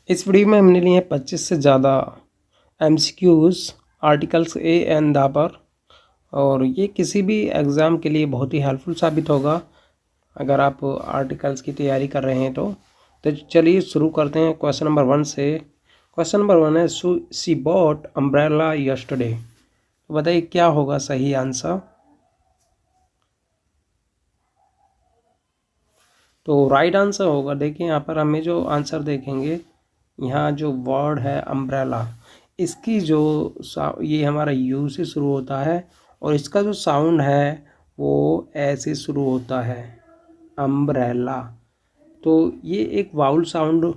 इस वीडियो में हमने लिए हैं 25 से ज़्यादा MCQs आर्टिकल्स ए एन दा पर, और ये किसी भी एग्ज़ाम के लिए बहुत ही हेल्पफुल साबित होगा अगर आप आर्टिकल्स की तैयारी कर रहे हैं तो चलिए शुरू करते हैं क्वेश्चन नंबर 1 से। क्वेश्चन नंबर 1 है शी बॉट अम्ब्रेला यस्टरडे। तो बताइए क्या होगा सही आंसर। तो राइट आंसर होगा, देखिए यहाँ पर हमें जो आंसर देखेंगे, यहाँ जो वर्ड है अम्ब्रेला, इसकी जो ये हमारा यू से शुरू होता है और इसका जो साउंड है वो ऐसे शुरू होता है, अम्ब्रेला। तो ये एक वाउल साउंड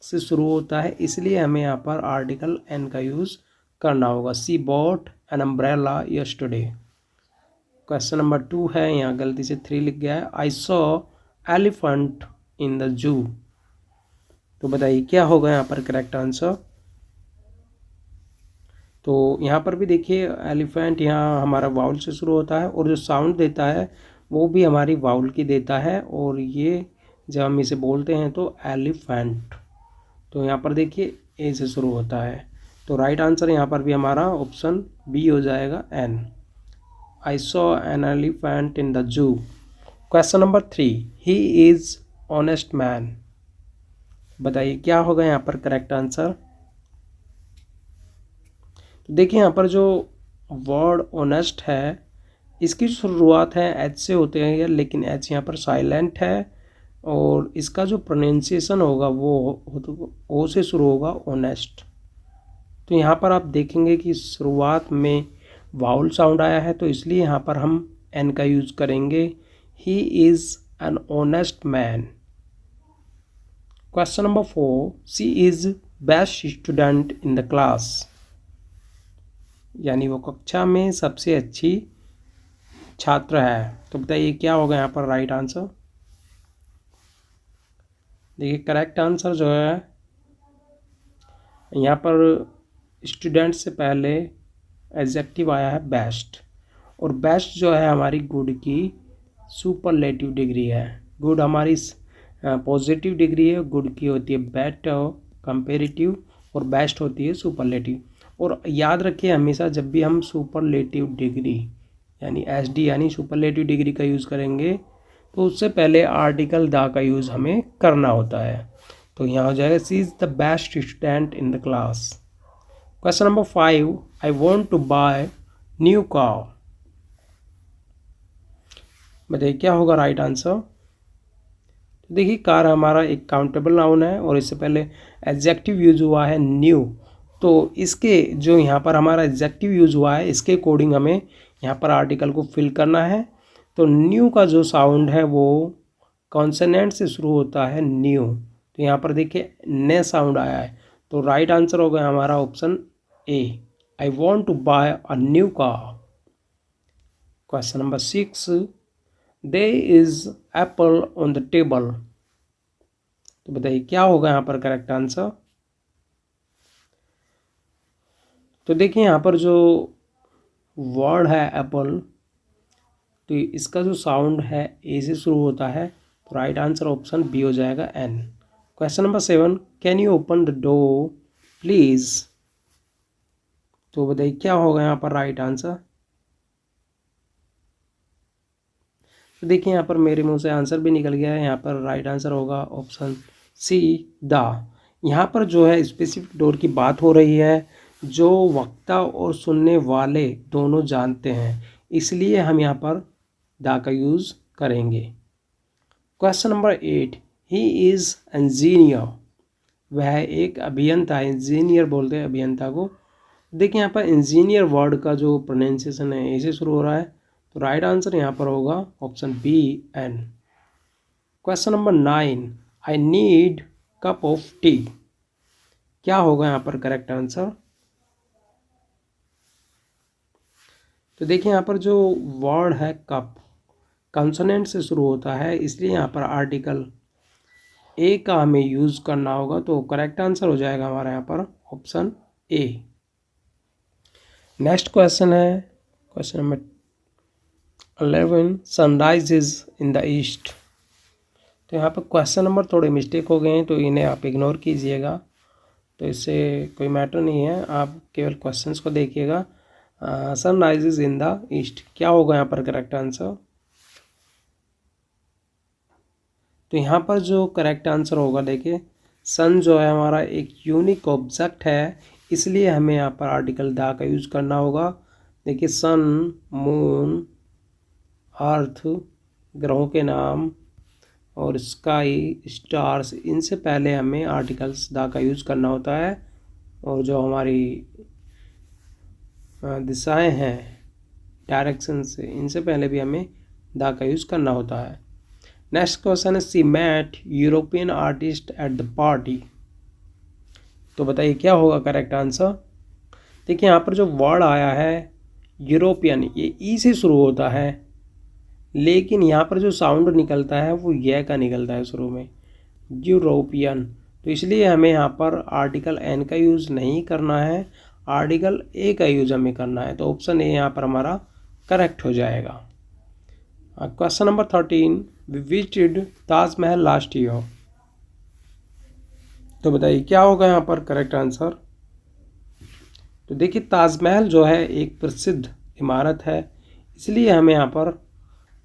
से शुरू होता है, इसलिए हमें यहाँ पर आर्टिकल एन का यूज़ करना होगा। She bought an umbrella yesterday. Question number 2 है, यहाँ गलती से 3 लिख गया है। I saw elephant in the zoo. तो बताइए क्या होगा यहाँ पर करेक्ट आंसर। तो यहाँ पर भी देखिए एलिफेंट यहाँ हमारा वाउल से शुरू होता है और जो साउंड देता है वो भी हमारी वाउल की देता है, और ये जब हम इसे बोलते हैं तो एलिफेंट। तो यहाँ पर देखिए ए से शुरू होता है, तो राइट आंसर यहाँ पर भी हमारा ऑप्शन बी हो जाएगा, an. I saw an elephant in the zoo. Question number 3, he is honest man. बताइए क्या होगा यहाँ पर करेक्ट आंसर। तो देखिए यहाँ पर जो वर्ड ऑनेस्ट है, इसकी शुरुआत है एच से होते हैं, लेकिन एच यहाँ पर साइलेंट है, और इसका जो प्रोनाउंसिएशन होगा वो ओ से शुरू होगा, ऑनेस्ट। तो यहाँ पर आप देखेंगे कि शुरुआत में वाउल साउंड आया है, तो इसलिए यहाँ पर हम एन का यूज़ करेंगे। He is an honest man. Question number 4, she is best student in the class. यानी वो कक्षा में सबसे अच्छी छात्र है। तो बताइए क्या होगा यहाँ पर राइट आंसर। देखिए करेक्ट आंसर जो है, यहाँ पर स्टूडेंट से पहले एडजेक्टिव आया है बेस्ट, और बेस्ट जो है हमारी गुड की सुपरलेटिव डिग्री है। गुड हमारी पॉजिटिव डिग्री है, गुड की होती है बेटर कंपेरेटिव, और बेस्ट होती है सुपरलेटिव। और याद रखिए हमेशा जब भी हम सुपरलेटिव डिग्री यानी एसडी यानी सुपरलेटिव डिग्री का यूज़ करेंगे तो उससे पहले आर्टिकल दा का यूज़ हमें करना होता है। तो यहाँ हो जाएगा she is the best student in the class. Question number 5, I want to buy new car. बताइए क्या होगा राइट आंसर। तो देखिए कार हमारा एक काउंटेबल नाउन है और इससे पहले एडजेक्टिव यूज हुआ है न्यू, तो इसके जो यहाँ पर हमारा एडजेक्टिव यूज हुआ है इसके अकॉर्डिंग हमें यहाँ पर आर्टिकल को फिल करना है। तो न्यू का जो साउंड है वो कॉन्सोनेंट से शुरू होता है, न्यू। तो यहाँ पर देखिए ने साउंड आया है, तो राइट आंसर होगा हमारा option A, I want to buy a new car. Question number 6, there is apple on the table. तो बताइए क्या होगा यहाँ पर करेक्ट आंसर। तो देखिए यहाँ पर जो वर्ड है एप्पल, तो इसका जो साउंड है ए से शुरू होता है, तो राइट आंसर ऑप्शन बी हो जाएगा, an. Question number 7, can you open the door please. तो बताइए क्या होगा यहाँ पर राइट आंसर। तो देखिए यहाँ पर मेरे मुंह से आंसर भी निकल गया है, यहाँ पर राइट आंसर होगा ऑप्शन सी, द। यहाँ पर जो है स्पेसिफिक डोर की बात हो रही है जो वक्ता और सुनने वाले दोनों जानते हैं, इसलिए हम यहाँ पर द का यूज़ करेंगे। Question number 8, he is engineer. वह एक अभियंता है, इंजीनियर बोलते हैं अभियंता को। देखिए यहाँ पर इंजीनियर वर्ड का जो प्रोनाउंसिएशन है ए से शुरू हो रहा है, तो राइट आंसर यहाँ पर होगा option B, an. Question number 9, I need cup of tea. क्या होगा यहाँ पर करेक्ट आंसर। तो देखिए यहाँ पर जो वर्ड है कप कंसोनेंट से शुरू होता है, इसलिए यहाँ पर आर्टिकल ए का हमें यूज़ करना होगा, तो करेक्ट आंसर हो जाएगा हमारा यहाँ पर ऑप्शन ए। नेक्स्ट क्वेश्चन है question number 11, sunrise is in the east. तो यहाँ पर क्वेश्चन नंबर थोड़े मिस्टेक हो गए हैं, तो इन्हें आप इग्नोर कीजिएगा, तो इससे कोई मैटर नहीं है, आप केवल क्वेश्चंस को देखिएगा। Sun rises in the east, क्या होगा यहाँ पर करेक्ट आंसर? तो यहाँ पर जो करेक्ट आंसर होगा, देखिए सन जो है हमारा एक यूनिक ऑब्जेक्ट है, इसलिए हमें यहाँ पर आर्टिकल द का यूज़ करना होगा। देखिए सन, मून, अर्थ, ग्रहों के नाम और स्काई, स्टार्स, इनसे पहले हमें आर्टिकल्स द का यूज़ करना होता है। और जो हमारी दिशाएं हैं, डायरेक्शन से, इनसे पहले भी हमें द का यूज़ करना होता है। नेक्स्ट क्वेश्चन है she met European artist at the party. तो बताइए क्या होगा करेक्ट आंसर? देखिए यहाँ पर जो वर्ड आया है यूरोपियन, ये ई से शुरू होता है, लेकिन यहाँ पर जो साउंड निकलता है वो ये का निकलता है शुरू में, यूरोपियन। तो इसलिए हमें यहाँ पर आर्टिकल एन का यूज़ नहीं करना है, आर्टिकल ए का यूज़ हमें करना है। तो ऑप्शन ए यहाँ पर हमारा करेक्ट हो जाएगा। Question number 13, we visited Taj Mahal last year. तो बताइए क्या होगा यहाँ पर करेक्ट आंसर? तो देखिए ताजमहल जो है एक प्रसिद्ध इमारत है, इसलिए हमें यहाँ पर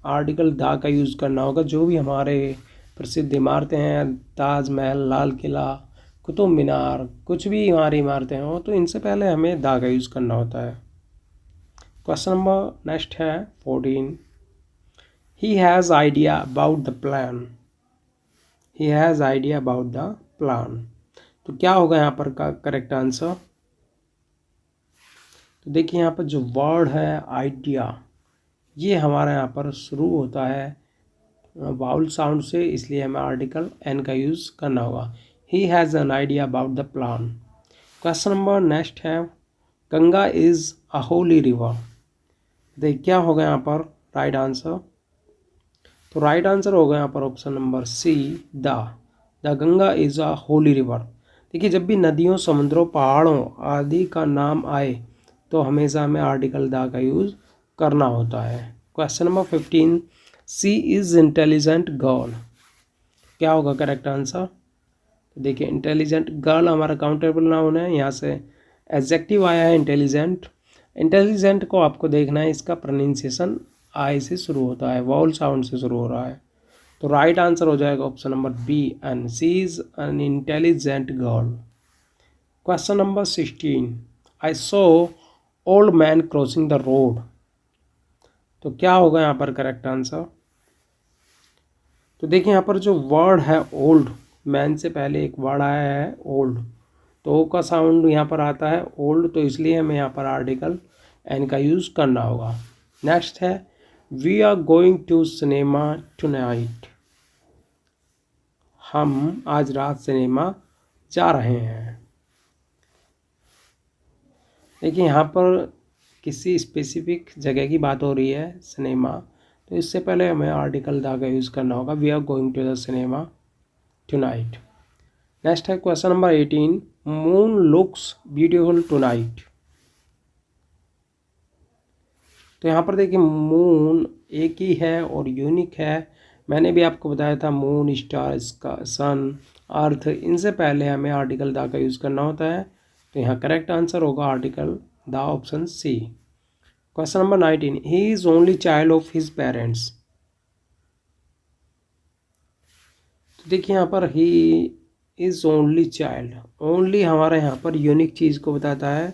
आर्टिकल द का यूज़ करना होगा। जो भी हमारे प्रसिद्ध इमारतें हैं, ताजमहल, लाल किला, कुतुब मीनार, कुछ भी हमारी इमारतें हों, तो इनसे पहले हमें द का यूज़ करना होता है। क्वेश्चन नंबर नेक्स्ट है 14, he has idea about the plan. He has idea about the plan, तो क्या होगा यहाँ पर का करेक्ट आंसर? तो देखिए यहाँ पर जो वर्ड है आइडिया, ये हमारा यहाँ पर शुरू होता है वाउल साउंड से, इसलिए हमें आर्टिकल एन का यूज़ करना होगा। He has an idea about the plan. Question number next है Ganga is a holy river. देखिए क्या होगा यहाँ पर राइट आंसर? तो राइट आंसर होगा यहाँ पर option number C, the Ganga is a holy river. देखिए जब भी नदियों, समुद्रों, पहाड़ों आदि का नाम आए तो हमेशा हमें आर्टिकल द का यूज़ करना होता है। Question number 15, she is intelligent girl. क्या होगा करेक्ट आंसर? तो देखिए इंटेलिजेंट गर्ल हमारा काउंटेबल नाउन है, यहाँ से एडजेक्टिव आया है इंटेलिजेंट। इंटेलिजेंट को आपको देखना है, इसका प्रोनाउंसिएशन आई से शुरू होता है, वाउल साउंड से शुरू हो रहा है। तो राइट आंसर हो जाएगा option number B an, she is an intelligent girl. Question number 16, I saw old man crossing the road. तो क्या होगा यहाँ पर करेक्ट आंसर? तो देखिए यहाँ पर जो वर्ड है ओल्ड, मैन से पहले एक वर्ड आया है ओल्ड, तो ओ का साउंड यहाँ पर आता है ओल्ड, तो इसलिए हमें यहाँ पर आर्टिकल एन का यूज़ करना होगा। नेक्स्ट है we are going to cinema tonight. हम आज रात सिनेमा जा रहे हैं। देखिए यहाँ पर किसी स्पेसिफिक जगह की बात हो रही है, सिनेमा, तो इससे पहले हमें आर्टिकल द का यूज़ करना होगा। We are going to the cinema tonight. Next है question number 18, moon looks beautiful tonight. तो यहाँ पर देखिए मून एक ही है और यूनिक है। मैंने भी आपको बताया था मून, स्टार, सन, अर्थ, इनसे पहले हमें आर्टिकल द का यूज़ करना होता है। तो यहाँ करेक्ट आंसर होगा article the, option C. Question number 19, he is only child of his parents. तो देखिए यहाँ पर he is only child, only हमारा यहाँ पर यूनिक चीज़ को बताता है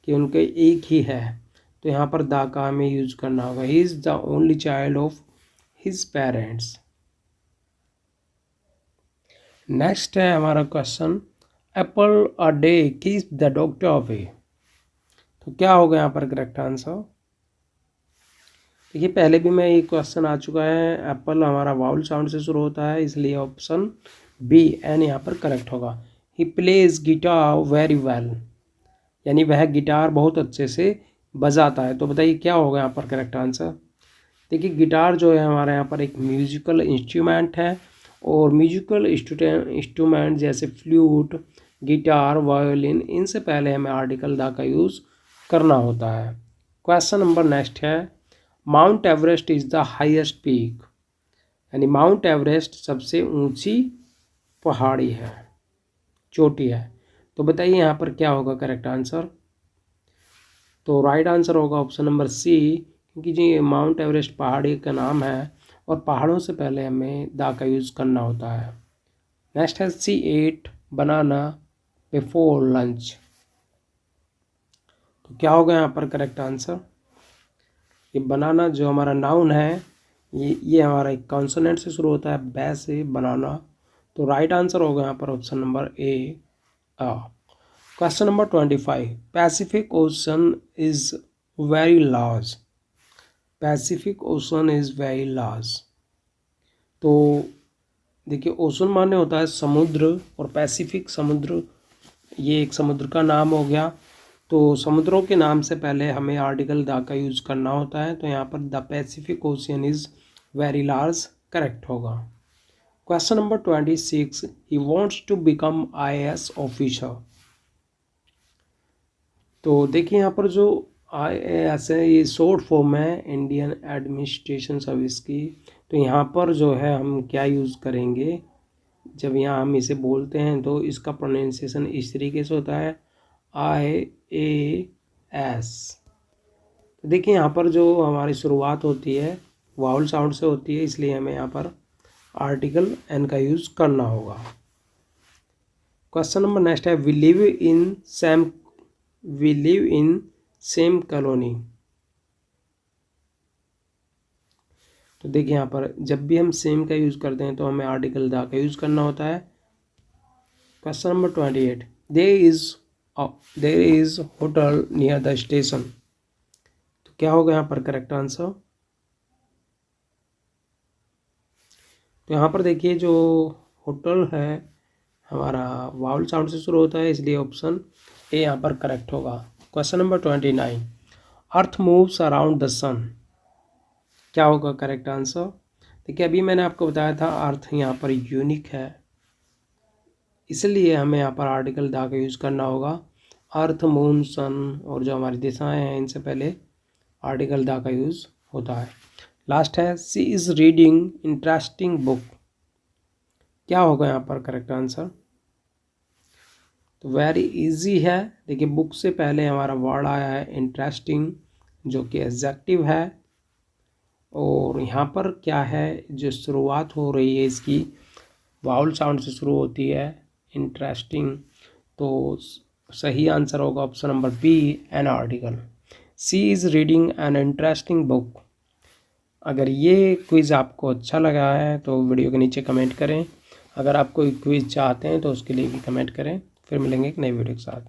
कि उनके एक ही है, तो यहाँ पर द का हमें यूज करना होगा। He is the only child of his parents. Next है हमारा question, Apple a day keeps the doctor away. तो क्या होगा यहाँ पर करेक्ट आंसर? देखिए पहले भी मैं ये क्वेश्चन आ चुका है, एप्पल हमारा वाउल साउंड से शुरू होता है, इसलिए ऑप्शन बी एन यहाँ पर करेक्ट होगा। He plays guitar very well, यानी वह गिटार बहुत अच्छे से बजाता है। तो बताइए क्या होगा यहाँ पर करेक्ट आंसर? देखिए गिटार जो है हमारे यहाँ पर एक म्यूजिकल इंस्ट्रूमेंट है, और म्यूजिकल इंस्ट्रूमेंट जैसे फ्लूट, गिटार, वायोलिन, इनसे पहले हमें आर्टिकल द का यूज़ करना होता है। क्वेश्चन नंबर नेक्स्ट है, mount Everest is the highest peak. यानी माउंट एवरेस्ट सबसे ऊंची पहाड़ी है, चोटी है। तो बताइए यहाँ पर क्या होगा करेक्ट आंसर। तो राइट आंसर होगा ऑप्शन नंबर सी, क्योंकि जी माउंट एवरेस्ट पहाड़ी का नाम है और पहाड़ों से पहले हमें दा का यूज़ करना होता है। नेक्स्ट है C8 बनाना बिफोर लंच। तो क्या होगा यहाँ पर करेक्ट आंसर। ये बनाना जो हमारा नाउन है, ये हमारा एक कॉन्सोनेंट से शुरू होता है, बै से बनाना। तो राइट आंसर होगा यहाँ पर option number A. Question number 25, Pacific ocean is very large. Pacific ocean is very large. तो देखिए ओशन माने होता है समुद्र, और पैसिफिक समुद्र, ये एक समुद्र का नाम हो गया। तो समुद्रों के नाम से पहले हमें आर्टिकल द का यूज़ करना होता है। तो यहाँ पर the Pacific Ocean is very large correct होगा। Question number 26, he wants to become IAS officer. तो देखिए यहाँ पर जो IAS है ये शॉर्ट फॉर्म है इंडियन एडमिनिस्ट्रेशन सर्विस की। तो यहाँ पर जो है हम क्या यूज़ करेंगे, जब यहाँ हम इसे बोलते हैं तो इसका प्रोनाउंसिएशन इस तरीके से होता है IAS। तो देखिए यहाँ पर जो हमारी शुरुआत होती है वाउल साउंड से होती है, इसलिए हमें यहाँ पर आर्टिकल एन का यूज़ करना होगा। क्वेश्चन नंबर नेक्स्ट है, we live in same colony. तो देखिए यहाँ पर जब भी हम सेम का यूज़ करते हैं तो हमें आर्टिकल द का यूज़ करना होता है। Question number 28, there is hotel near the station. तो क्या होगा यहाँ पर करेक्ट आंसर। तो यहाँ पर देखिए जो होटल है हमारा वाउल साउंड से शुरू होता है, इसलिए ऑप्शन ए यहाँ पर करेक्ट होगा। Question number 29, earth moves around the sun. क्या होगा करेक्ट आंसर। देखिए अभी मैंने आपको बताया था अर्थ यहाँ पर यूनिक है, इसलिए हमें यहाँ पर आर्टिकल द का यूज़ करना होगा। अर्थ, मून, सन और जो हमारी दिशाएं हैं इनसे पहले आर्टिकल द का यूज़ होता है। लास्ट है, she is reading interesting book. क्या होगा यहाँ पर करेक्ट आंसर। तो वेरी इजी है। देखिए बुक से पहले हमारा वर्ड आया है इंटरेस्टिंग, जो कि एडजेक्टिव है, और यहाँ पर क्या है जो शुरुआत हो रही है इसकी वाउल साउंड से शुरू होती है इंटरेस्टिंग। तो सही आंसर होगा option number B, an article. She is reading an interesting book. अगर ये क्विज़ आपको अच्छा लगा है तो वीडियो के नीचे कमेंट करें। अगर आप कोई क्विज़ चाहते हैं तो उसके लिए भी कमेंट करें। फिर मिलेंगे एक नई वीडियो के साथ।